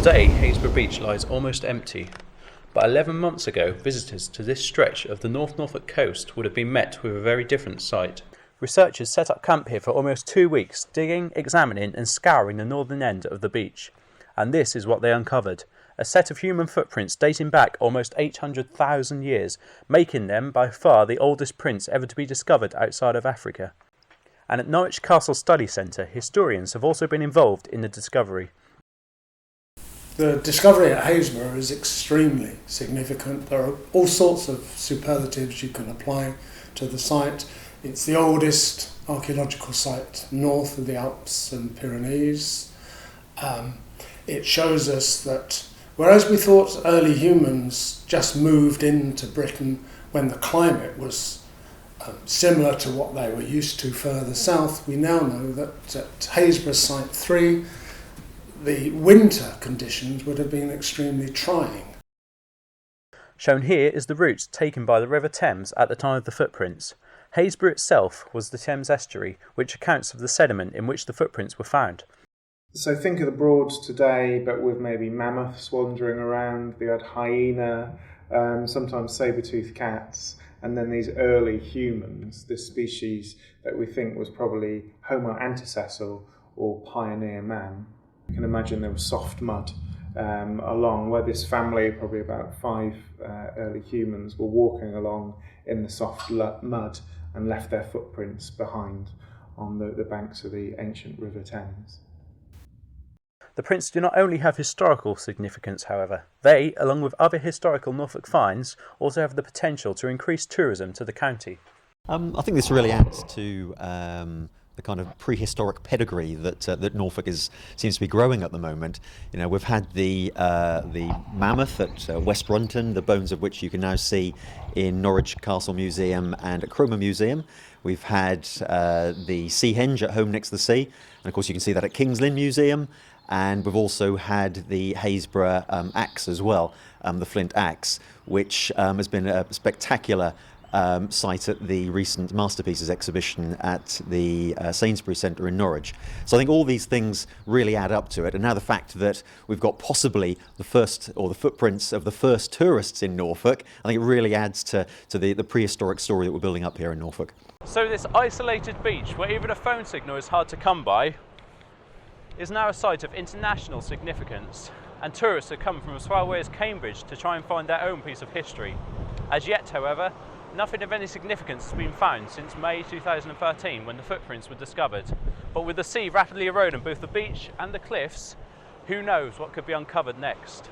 Today, Happisburgh Beach lies almost empty, but 11 months ago, visitors to this stretch of the North Norfolk coast would have been met with a very different sight. Researchers set up camp here for almost 2 weeks, digging, examining and scouring the northern end of the beach. And this is what they uncovered: a set of human footprints dating back almost 800,000 years, making them by far the oldest prints ever to be discovered outside of Africa. And at Norwich Castle Study Centre, historians have also been involved in the discovery. The discovery at Happisburgh is extremely significant. There are all sorts of superlatives you can apply to the site. It's the oldest archaeological site north of the Alps and Pyrenees. It shows us that whereas we thought early humans just moved into Britain when the climate was similar to what they were used to further south, we now know that at Happisburgh Site 3, the winter conditions would have been extremely trying. Shown here is the route taken by the River Thames at the time of the footprints. Happisburgh itself was the Thames estuary, which accounts for the sediment in which the footprints were found. So think of the Broads today, but with maybe mammoths wandering around. We had hyena, sometimes saber-toothed cats, and then these early humans, this species that we think was probably Homo antecessor or pioneer man. You can imagine there was soft mud along where this family, probably about 5 early humans, were walking along in the soft mud and left their footprints behind on the banks of the ancient River Thames. The prints do not only have historical significance, however. They, along with other historical Norfolk finds, also have the potential to increase tourism to the county. I think this really adds to the kind of prehistoric pedigree that Norfolk seems to be growing at the moment. You know, we've had the mammoth at West Runton, the bones of which you can now see in Norwich Castle Museum and at Cromer Museum. We've had the sea henge at Home Next to the Sea, and of course you can see that at King's Lynn Museum. And we've also had the Happisburgh axe as well, the flint axe, which has been a spectacular site at the recent Masterpieces exhibition at the Sainsbury Centre in Norwich. So I think all these things really add up to it. And now the fact that we've got possibly the footprints of the first tourists in Norfolk, I think it really adds to the prehistoric story that we're building up here in Norfolk. So this isolated beach, where even a phone signal is hard to come by, is now a site of international significance, and tourists have come from as far away as Cambridge to try and find their own piece of history. As yet, however, nothing of any significance has been found since May 2013, when the footprints were discovered. But with the sea rapidly eroding both the beach and the cliffs, who knows what could be uncovered next?